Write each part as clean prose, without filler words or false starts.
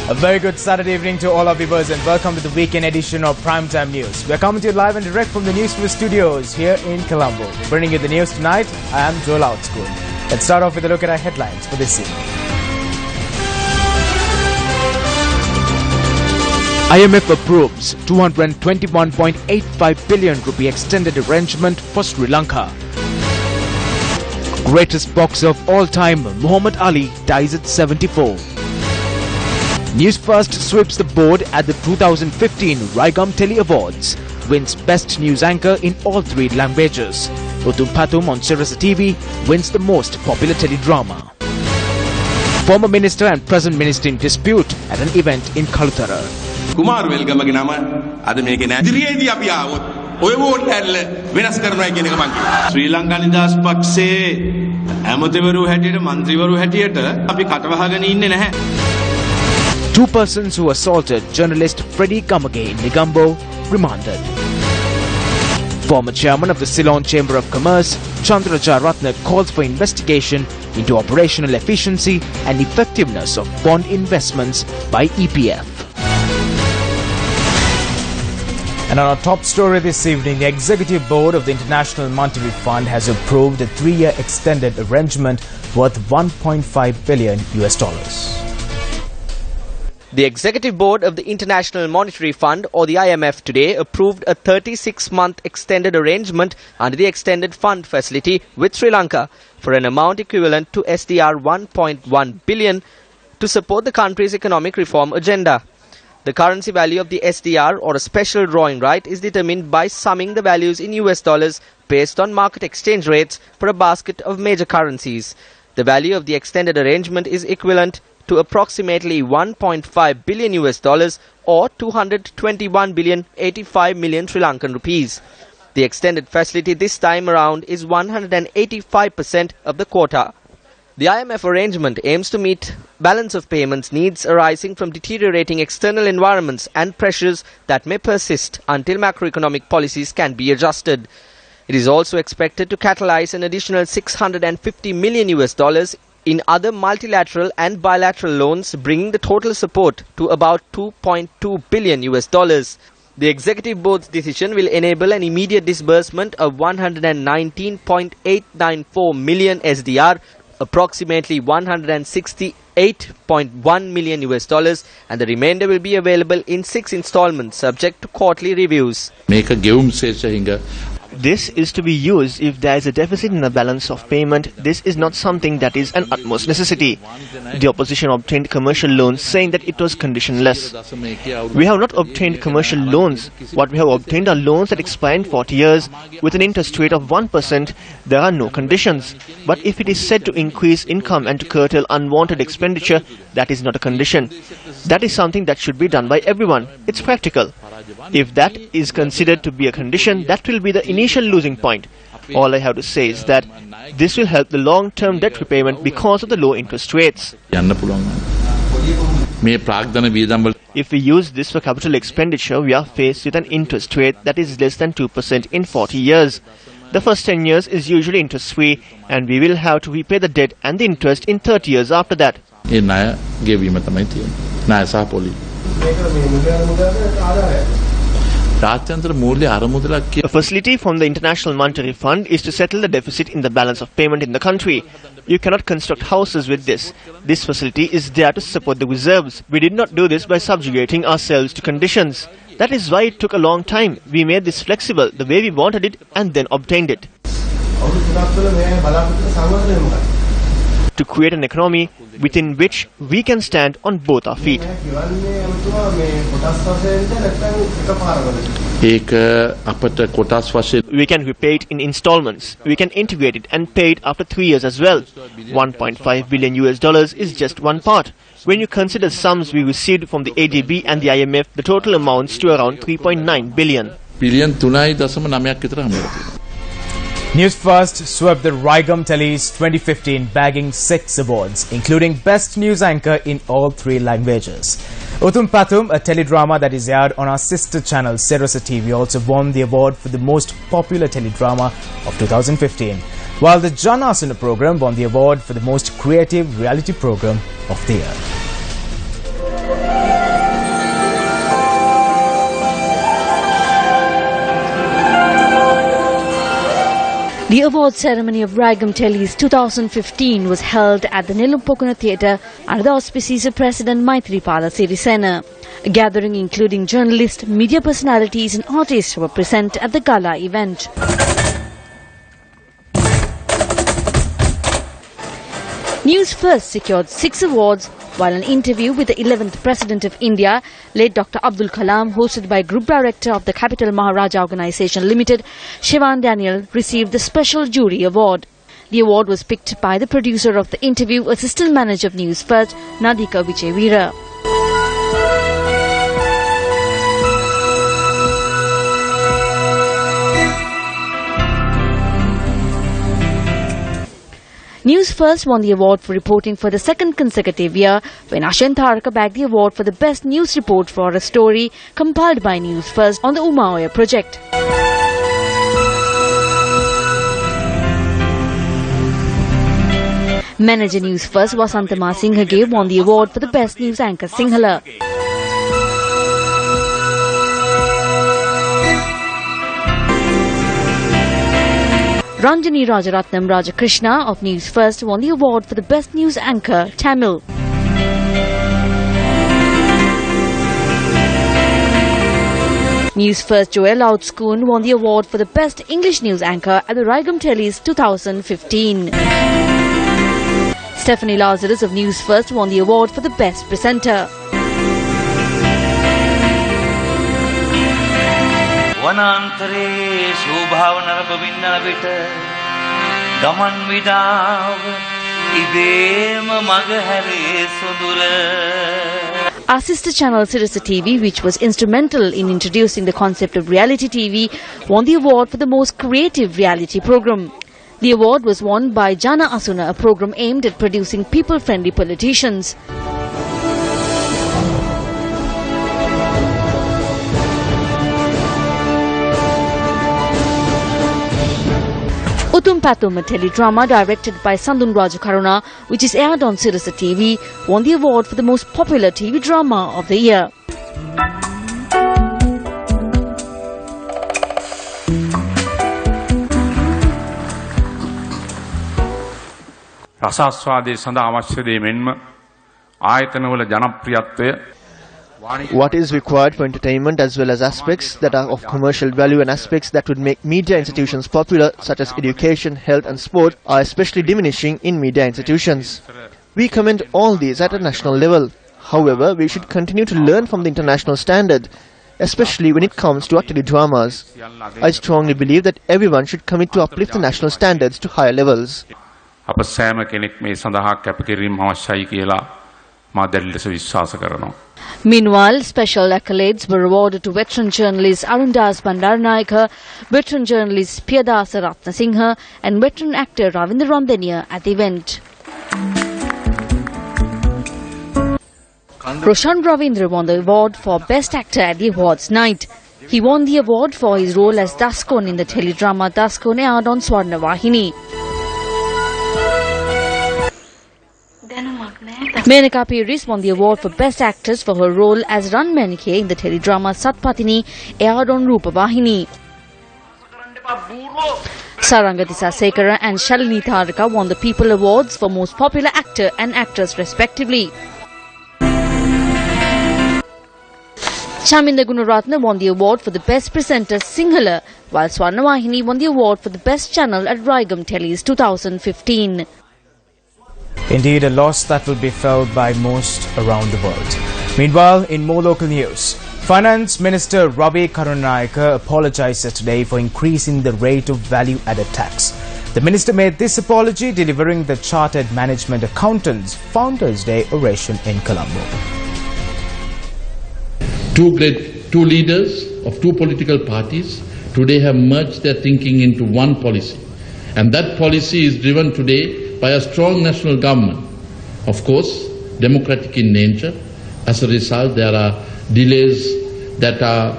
A very good Saturday evening to all our viewers and welcome to the weekend edition of Primetime News. We are coming to you live and direct from the Newsfirst studios here in Colombo. Bringing you the news tonight, I am Joel Outschool. Let's start off with a look at our headlines for this evening. IMF approves 221.85 billion rupee extended arrangement for Sri Lanka. Greatest boxer of all time, Muhammad Ali, dies at 74. Newsfirst sweeps the board at the 2015 Raigam Tele Awards, wins Best News Anchor in all 3 languages. Utum Patum on Sirasa TV wins the most popular teledrama. Former minister and present minister in dispute at an event in Kalutara. Kumar welgamage nama ada meke na diriyedi api awot oy vote හැල්ල වෙනස් කරනවා කියන එක මං කියනවා. ශ්‍රී ලංකා නිදහස් පක්ෂයේ ඇමතිවරු හැටියට മന്ത്രിවරු හැටියට අපි කටවහගෙන ඉන්නේ නැහැ. 2 persons who assaulted journalist Freddie Kamage in Negombo remanded. Former chairman of the Ceylon Chamber of Commerce, Chandra Jaratne, calls for investigation into operational efficiency and effectiveness of bond investments by EPF. And on our top story this evening, the Executive Board of the International Monetary Fund has approved a 3-year extended arrangement worth $1.5 billion. The Executive Board of the International Monetary Fund, or the IMF, today approved a 36-month extended arrangement under the Extended Fund Facility with Sri Lanka for an amount equivalent to SDR 1.1 billion to support the country's economic reform agenda. The currency value of the SDR, or a special drawing right, is determined by summing the values in US dollars based on market exchange rates for a basket of major currencies. The value of the extended arrangement is equivalent to approximately 1.5 billion US dollars or 221 billion 85 million Sri Lankan rupees. The extended facility this time around is 185% of the quota. The IMF arrangement aims to meet balance of payments needs arising from deteriorating external environments and pressures that may persist until macroeconomic policies can be adjusted. It is also expected to catalyze an additional 650 million US dollars in other multilateral and bilateral loans, bringing the total support to about 2.2 billion US dollars. The Executive Board's decision will enable an immediate disbursement of 119.894 million SDR, approximately 168.1 million US dollars, and the remainder will be available in 6 installments subject to quarterly reviews. This is to be used if there is a deficit in the balance of payment. This is not something that is an utmost necessity. The opposition obtained commercial loans saying that it was conditionless. We have not obtained commercial loans. What we have obtained are loans that expire in 40 years with an interest rate of 1%. There are no conditions. But if it is said to increase income and to curtail unwanted expenditure, that is not a condition. That is something that should be done by everyone. It's practical. If that is considered to be a condition, that will be the initial losing point. All I have to say is that this will help the long-term debt repayment because of the low interest rates. If we use this for capital expenditure, we are faced with an interest rate that is less than 2% in 40 years. The first 10 years is usually interest-free, and we will have to repay the debt and the interest in 30 years after that. A facility from the International Monetary Fund is to settle the deficit in the balance of payment in the country. You cannot construct houses with this. This facility is there to support the reserves. We did not do this by subjugating ourselves to conditions. That is why it took a long time. We made this flexible the way we wanted it and then obtained it. To create an economy within which we can stand on both our feet. We can repay it in installments. We can integrate it and pay it after 3 years as well. 1.5 billion US dollars is just one part. When you consider sums we received from the ADB and the IMF, the total amounts to around 3.9 billion. Newsfirst swept the Raigam Tele's 2015, bagging 6 awards, including Best News Anchor in all 3 languages. Uthum Pathum, a teledrama that is aired on our sister channel Sirasa TV, also won the award for the most popular teledrama of 2015, while the Jan Asana program won the award for the most creative reality program of the year. The award ceremony of Raigam Telly's 2015 was held at the Nelumpokuna Theatre under the auspices of President Maithripala Sirisena. A gathering including journalists, media personalities and artists were present at the gala event. Newsfirst secured 6 awards, while an interview with the 11th President of India, late Dr. Abdul Kalam, hosted by Group Director of the Capital Maharaja Organisation Limited, Shivan Daniel, received the Special Jury Award. The award was picked by the producer of the interview, Assistant Manager of Newsfirst, Nadika Vijayveera. Newsfirst won the award for reporting for the second consecutive year when Ashen Tharaka bagged the award for the best news report for a story compiled by Newsfirst on the Umaoya project. Manager Newsfirst Vasantama Singhage won the award for the best news anchor Sinhala. Ranjani Rajaratnam Rajakrishna of Newsfirst won the award for the best news anchor Tamil. Newsfirst Joel Outscoon won the award for the best English news anchor at the Raigam Telly's 2015. Stephanie Lazarus of Newsfirst won the award for the best presenter. Our sister channel Sirasa TV, which was instrumental in introducing the concept of reality TV, won the award for the most creative reality program. The award was won by Jana Asuna, a program aimed at producing people-friendly politicians. Utum Patum, a teledrama directed by Sandun Rajakaruna, which is aired on Sirasa TV, won the award for the most popular TV drama of the year. රසාස්වාදයේ සඳහා අවශ්‍ය දේ මෙන්ම ආයතනවල ජනප්‍රියත්වය. What is required for entertainment as well as aspects that are of commercial value and aspects that would make media institutions popular, such as education, health and sport, are especially diminishing in media institutions. We commend all these at a national level. However, we should continue to learn from the international standard, especially when it comes to our teledramas. I strongly believe that everyone should commit to uplift the national standards to higher levels. අප සෑම කෙනෙක් මේ සඳහා කැපකිරීම අවශ්‍යයි කියලා මා දැඩි ලෙස විශ්වාස කරනවා. Meanwhile, special accolades were awarded to veteran journalist Arundas Bandaranaike, veteran journalist Piyadasa Ratnasinghe and veteran actor Ravindra Randenia at the event. Roshan Ravindra won the award for Best Actor at the awards night. He won the award for his role as Daskon in the teledrama Daskon aired on Swarna Vahini. Menaka Piris won the award for Best Actress for her role as Ran Menike in the teledrama Satpatini aired on Rupa Vahini. Sarangatisa Sekara and Shalini Tharaka won the People Awards for Most Popular Actor and Actress respectively. Chaminda Gunaratna won the award for the Best Presenter Sinhala, while Swarna Vahini won the award for the Best Channel at Raigam Telly's 2015. Indeed, a loss that will be felt by most around the world. Meanwhile, in more local news, Finance Minister Ravi Karunayaka apologized yesterday for increasing the rate of value-added tax. The minister made this apology delivering the Chartered Management Accountants Founders' Day oration in Colombo. Two leaders of two political parties today have merged their thinking into one policy. And that policy is driven today by a strong national government, of course, democratic in nature. As a result, there are delays that are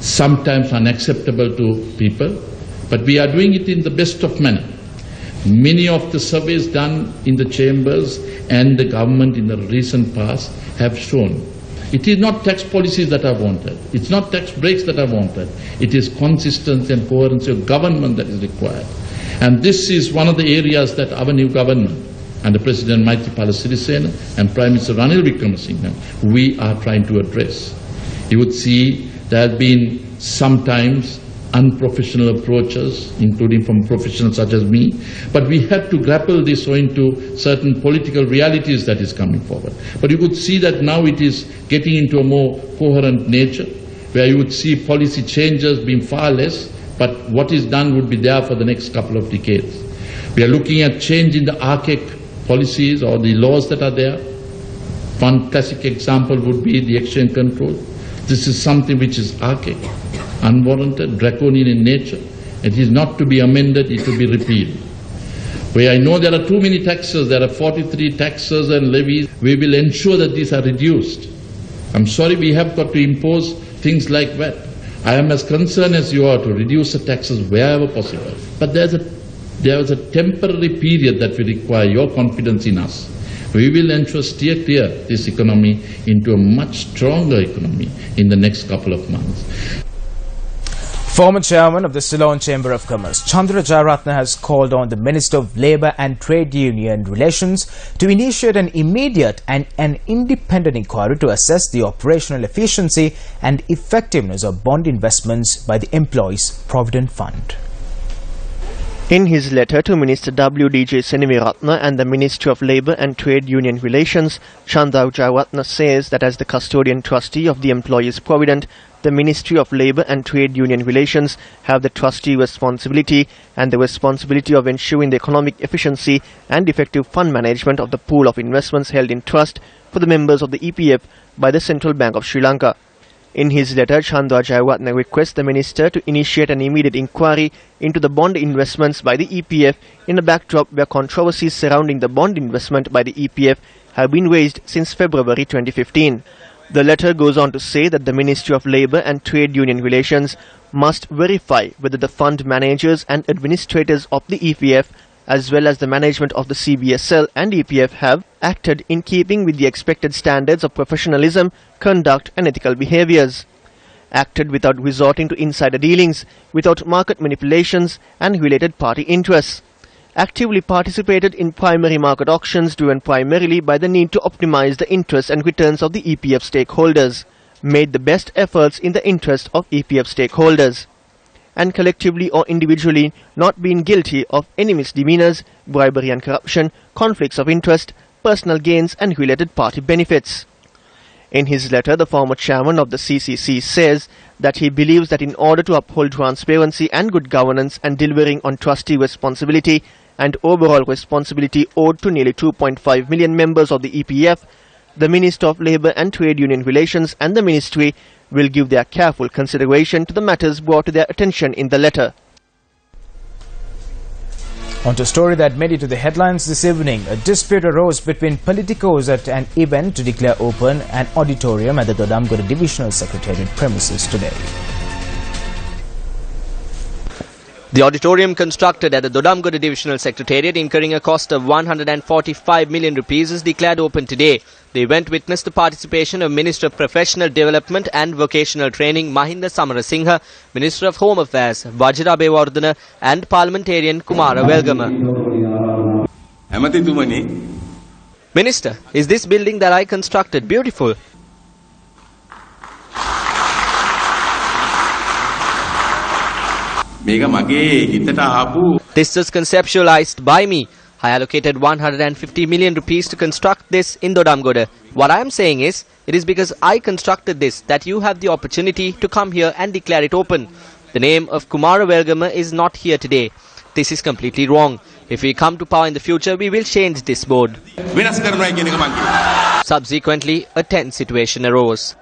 sometimes unacceptable to people, but we are doing it in the best of manner. Many of the surveys done in the chambers and the government in the recent past have shown it is not tax policies that are wanted, it's not tax breaks that are wanted, it is consistency and coherence of government that is required. And this is one of the areas that our new government under President Maithripala Sirisena and Prime Minister Ranil Wickremesinghe, we are trying to address. You would see there have been sometimes unprofessional approaches, including from professionals such as me, but we have to grapple this owing to certain political realities that is coming forward. But you could see that now it is getting into a more coherent nature, where you would see policy changes being far less, but what is done would be there for the next couple of decades. We are looking at change in the archaic policies or the laws that are there. One classic example would be the exchange control. This is something which is archaic, unwarranted, draconian in nature. It is not to be amended, it to be repealed. Where I know there are too many taxes, there are 43 taxes and levies, we will ensure that these are reduced. I'm sorry, we have got to impose things like that. I am as concerned as you are to reduce the taxes wherever possible. But there is a temporary period that we require your confidence in us. We will ensure steer clear this economy into a much stronger economy in the next couple of months. Former chairman of the Ceylon Chamber of Commerce, Chandra Jayaratne, has called on the Minister of Labour and Trade Union Relations to initiate an immediate and an independent inquiry to assess the operational efficiency and effectiveness of bond investments by the Employees Provident Fund. In his letter to Minister W.D.J. Senimiratne and the Ministry of Labour and Trade Union Relations, Chandra Jayaratne says that as the custodian trustee of the Employees Provident, the Ministry of Labour and Trade Union Relations have the trustee responsibility and the responsibility of ensuring the economic efficiency and effective fund management of the pool of investments held in trust for the members of the EPF by the Central Bank of Sri Lanka. In his letter, Chandra Jayaratne requests the Minister to initiate an immediate inquiry into the bond investments by the EPF in a backdrop where controversies surrounding the bond investment by the EPF have been raised since February 2015. The letter goes on to say that the Ministry of Labour and Trade Union Relations must verify whether the fund managers and administrators of the EPF as well as the management of the CBSL and EPF have acted in keeping with the expected standards of professionalism, conduct and ethical behaviours, acted without resorting to insider dealings, without market manipulations and related party interests, actively participated in primary market auctions driven primarily by the need to optimize the interests and returns of the EPF stakeholders, made the best efforts in the interest of EPF stakeholders, and collectively or individually not been guilty of any misdemeanors, bribery and corruption, conflicts of interest, personal gains and related party benefits. In his letter, the former chairman of the CCC says that he believes that in order to uphold transparency and good governance and delivering on trustee responsibility and overall responsibility owed to nearly 2.5 million members of the EPF, the Minister of Labour and Trade Union Relations and the Ministry will give their careful consideration to the matters brought to their attention in the letter. On to a story that made it to the headlines this evening. A dispute arose between politicos at an event to declare open an auditorium at the Dodamgoda Divisional Secretariat premises today. The auditorium constructed at the Dodamgoda Divisional Secretariat, incurring a cost of 145 million rupees, is declared open today. The event witnessed the participation of Minister of Professional Development and Vocational Training Mahinda Samarasinghe, Minister of Home Affairs Vajira Bewardhana and Parliamentarian Kumara Welgama. Minister, is this building that I constructed beautiful? This was conceptualized by me. I allocated 150 million rupees to construct this in Dodamgoda. What I am saying is, it is because I constructed this that you have the opportunity to come here and declare it open. The name of Kumara Welgama is not here today. This is completely wrong. If we come to power in the future, we will change this board. Subsequently, a tense situation arose.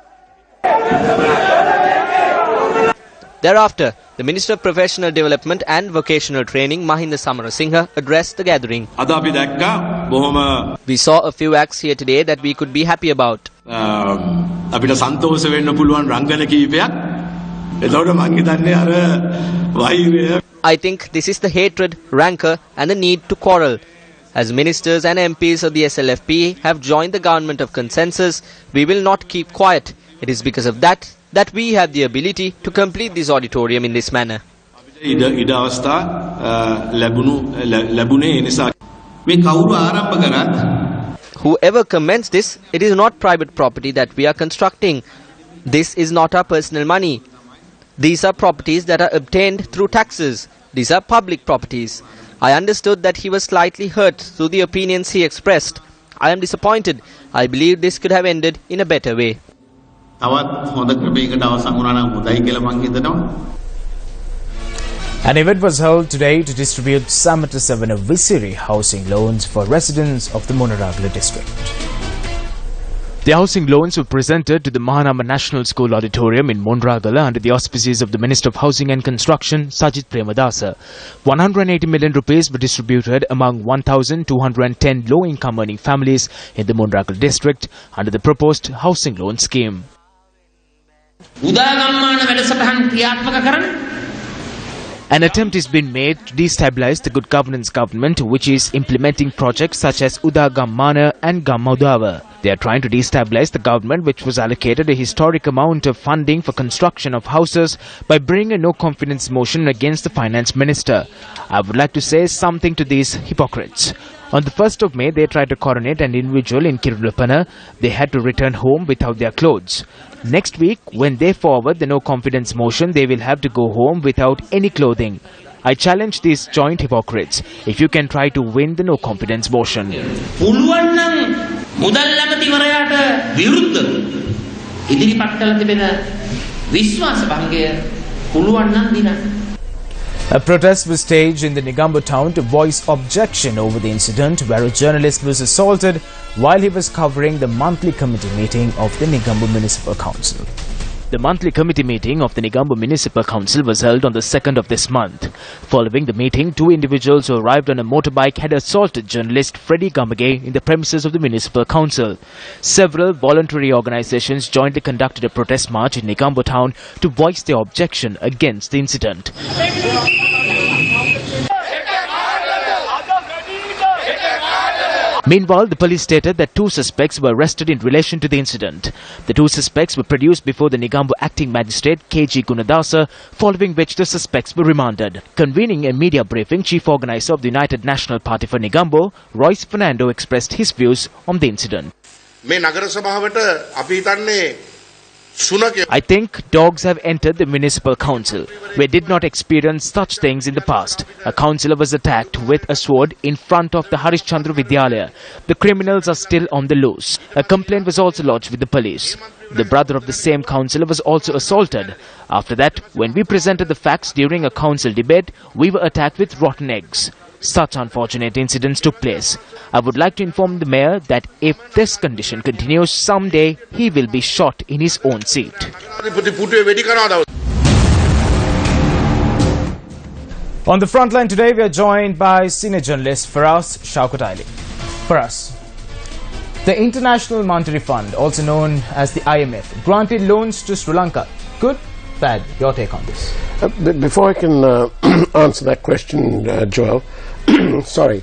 Thereafter, the Minister of Professional Development and Vocational Training Mahinda Samarasinghe addressed the gathering. We saw a few acts here today that we could be happy about. I think this is the hatred, rancor and the need to quarrel. As ministers and MPs of the SLFP have joined the government of consensus, we will not keep quiet. It is because of that we have the ability to complete this auditorium in this manner. ඉඩ අවස්ථා ලැබුණේ ඒ නිසා මේ කවුරු ආරම්භ කරත් Whoever commenced this, it is not private property that we are constructing. This is not our personal money. These are properties that are obtained through taxes. These are public properties. I understood that he was slightly hurt through the opinions he expressed. I am disappointed. I believe this could have ended in a better way. An event was held today to distribute 77 Visiri housing loans for residents of the Munaragala district. The housing loans were presented to the Mahanama National School Auditorium in Munragala under the auspices of the Minister of Housing and Construction, Sajith Premadasa. 180 million rupees were distributed among 1,210 low-income earning families in the Munragala district under the proposed housing loan scheme. An attempt is being made to destabilize the good governance government, which is implementing projects such as Uda Gammana and Gammaudava. They are trying to destabilize the government, which was allocated a historic amount of funding for construction of houses, by bringing a no-confidence motion against the finance minister. I would like to say something to these hypocrites. On the 1st of May, they tried to coronate an individual in Kirulapana. They had to return home without their clothes. Next week, when they forward the no-confidence motion, they will have to go home without any clothing. I challenge these joint hypocrites. If you can try to win the no-confidence motion. A protest was staged in the Negombo town to voice objection over the incident where a journalist was assaulted while he was covering the monthly committee meeting of the Negombo Municipal Council. The monthly committee meeting of the Negombo Municipal Council was held on the 2nd of this month. Following the meeting, two individuals who arrived on a motorbike had assaulted journalist Freddie Kamage in the premises of the Municipal Council. Several voluntary organizations jointly conducted a protest march in Negombo town to voice their objection against the incident. Meanwhile, the police stated that two suspects were arrested in relation to the incident. The two suspects were produced before the Negombo acting magistrate KG Gunadasa, following which the suspects were remanded. Convening a media briefing, chief organizer of the United National Party for Negombo, Royce Fernando, expressed his views on the incident. I think dogs have entered the municipal council. We did not experience such things in the past. A councillor was attacked with a sword in front of the Harishchandra Vidyalaya. The criminals are still on the loose. A complaint was also lodged with the police. The brother of the same councillor was also assaulted. After that, when we presented the facts during a council debate, we were attacked with rotten eggs. Such unfortunate incidents took place. I would like to inform the mayor that if this condition continues, someday he will be shot in his own seat. On the front line today, we are joined by senior journalist Faraz Shaukat. Faraz, the International Monetary Fund, also known as the IMF, granted loans to Sri Lanka. Good? Bad? Your take on this? Before I can answer that question, Joel, sorry,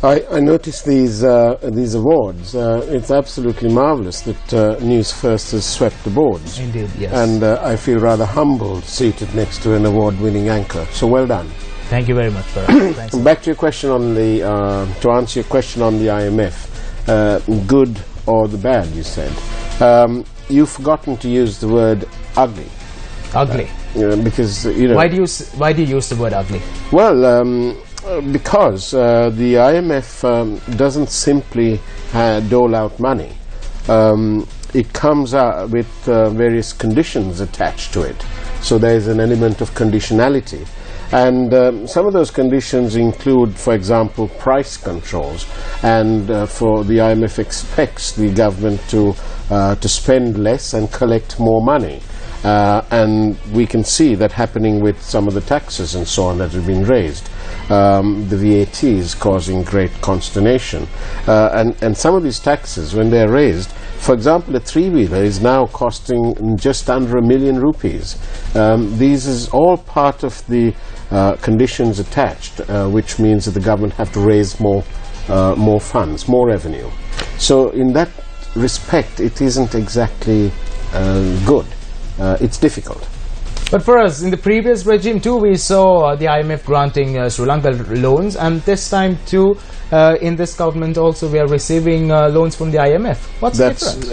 I noticed these awards. It's absolutely marvellous that Newsfirst has swept the boards. Indeed, yes. And I feel rather humbled seated next to an award-winning anchor. So well done. Thank you very much, Faraz. Back to your question on the to answer your question on the IMF, good or the bad, you said. You've forgotten to use the word ugly. Ugly. Because you know. Why do you use the word ugly? Well, because the IMF doesn't simply dole out money. It comes with various conditions attached to it. So there is an element of conditionality. And some of those conditions include, for example, price controls. And for the IMF expects the government to spend less and collect more money. And we can see that happening with some of the taxes and so on that have been raised. The VAT is causing great consternation. And some of these taxes, when they're raised, for example, a three-wheeler is now costing just under $1 million rupees. These is all part of the conditions attached, which means that the government have to raise more funds, more revenue. So in that respect, it isn't exactly good. It's difficult. But for us, in the previous regime too, we saw the IMF granting Sri Lanka loans, and this time too, in this government also, we are receiving loans from the IMF. What's the difference?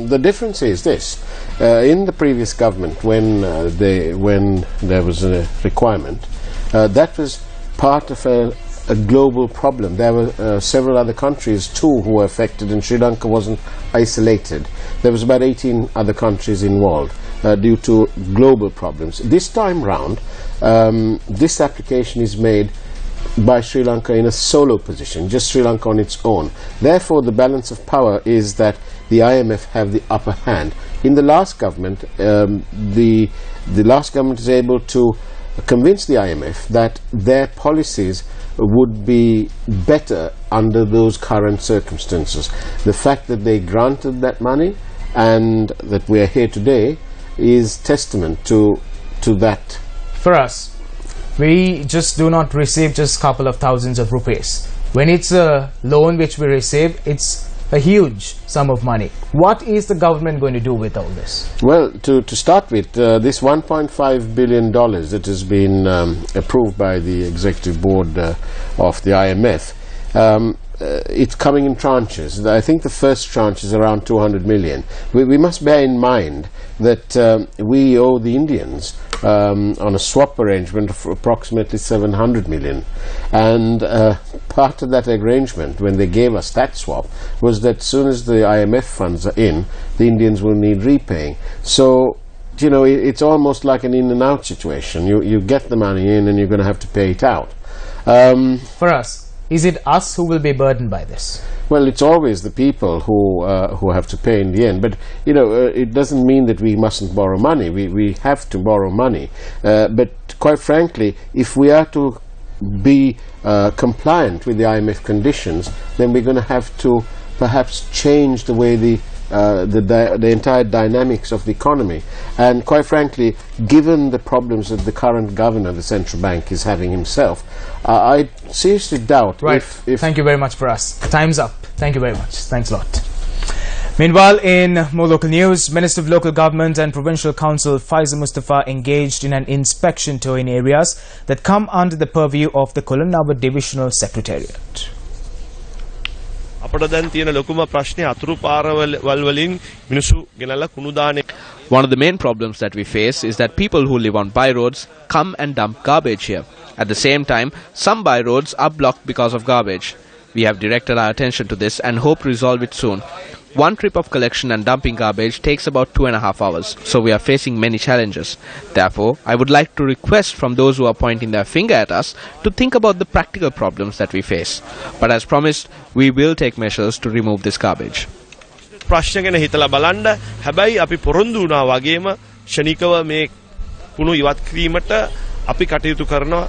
The difference is this. In the previous government, when there was a requirement, that was part of a global problem. There were several other countries too who were affected, and Sri Lanka wasn't isolated. There was about 18 other countries involved due to global problems. This time round, this application is made by Sri Lanka in a solo position, just Sri Lanka on its own. Therefore, the balance of power is that the IMF have the upper hand. In the last government, the last government is able to convince the IMF that their policies would be better under those current circumstances. The fact that they granted that money and that we are here today is testament to that. For us, we just do not receive just a couple of thousands of rupees. When it's a loan which we receive, it's a huge sum of money. What is the government going to do with all this? Well, to start with, this $1.5 billion that has been approved by the executive board of the IMF, it's coming in tranches. I think the first tranche is around 200 million. We must bear in mind that we owe the Indians on a swap arrangement of approximately 700 million. And part of that arrangement, when they gave us that swap, was that as soon as the IMF funds are in, the Indians will need repaying. So, you know, it's almost like an in and out situation. You get the money in and you're going to have to pay it out. For us, is it us who will be burdened by this? Well, it's always the people who have to pay in the end. But, you know, it doesn't mean that we mustn't borrow money. We have to borrow money. But quite frankly, if we are to be compliant with the IMF conditions, then we're going to have to perhaps change the way the entire dynamics of the economy. And quite frankly, given the problems that the current governor of the central bank is having himself, I seriously doubt if... Thank you very much for us. Time's up. Thank you very much. Thanks a lot. Meanwhile, in more local news, Minister of Local Government and Provincial Council Faiza Mustafa engaged in an inspection tour in areas that come under the purview of the Colonnava Divisional Secretariat. One of the main problems that we face is that people who live on byroads come and dump garbage here. At the same time, some byroads are blocked because of garbage. We have directed our attention to this and hope to resolve it soon. One trip of collection and dumping garbage takes about 2.5 hours, so we are facing many challenges. Therefore, I would like to request from those who are pointing their finger at us to think about the practical problems that we face. But as promised, we will take measures to remove this garbage. ප්‍රශ්න ගැන හිතලා බලන්න. හැබැයි අපි පොරොන්දු වුණා වගේම ශනිකව මේ කුණු ඉවත් කිරීමට අපි කටයුතු කරනවා.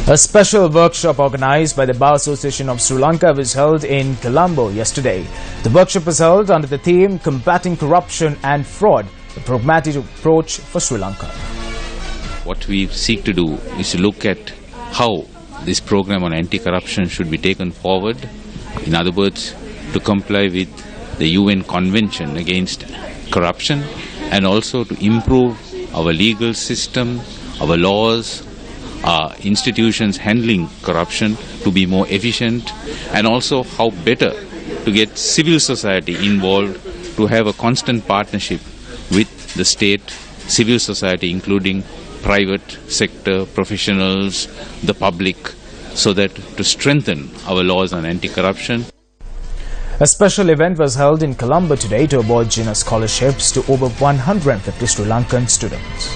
A special workshop organized by the Bar Association of Sri Lanka was held in Colombo yesterday. The workshop was held under the theme Combating Corruption and Fraud, a pragmatic approach for Sri Lanka. What we seek to do is to look at how this program on anti-corruption should be taken forward. In other words, to comply with the UN Convention against corruption, and also to improve our legal system, our laws, our institutions handling corruption to be more efficient, and also how better to get civil society involved, to have a constant partnership with the state, civil society, including private sector, professionals, the public, so that to strengthen our laws on anti-corruption. A special event was held in Colombo today to award Jinnah scholarships to over 150 Sri Lankan students.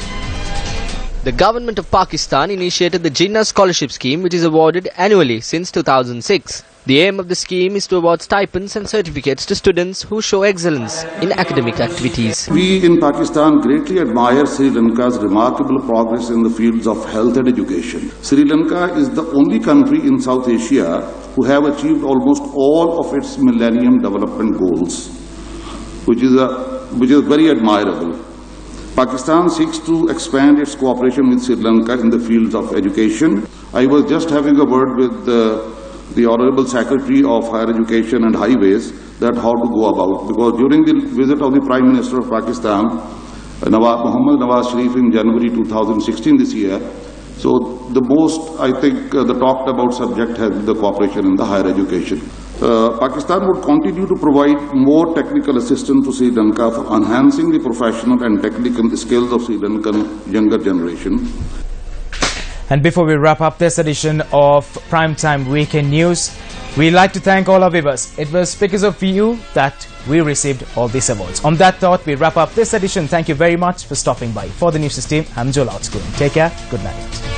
The government of Pakistan initiated the Jinnah Scholarship Scheme, which is awarded annually since 2006. The aim of the scheme is to award stipends and certificates to students who show excellence in academic activities. We in Pakistan greatly admire Sri Lanka's remarkable progress in the fields of health and education. Sri Lanka is the only country in South Asia who have achieved almost all of its Millennium Development Goals, which is very admirable. Pakistan seeks to expand its cooperation with Sri Lanka in the fields of education. I was just having a word with the Honorable Secretary of Higher Education and Highways that how to go about, because during the visit of the Prime Minister of Pakistan, Muhammad Nawaz Sharif in January 2016 this year. So the most, I think, the talked about subject has been the cooperation in the higher education. Pakistan would continue to provide more technical assistance to Sri Lanka for enhancing the professional and technical skills of Sri Lankan younger generation. And before we wrap up this edition of Primetime Weekend News, we'd like to thank all our viewers. It was because of you that we received all these awards. On that thought, we wrap up this edition. Thank you very much for stopping by. For the News System, I'm Joel Outscreen. Take care. Good night.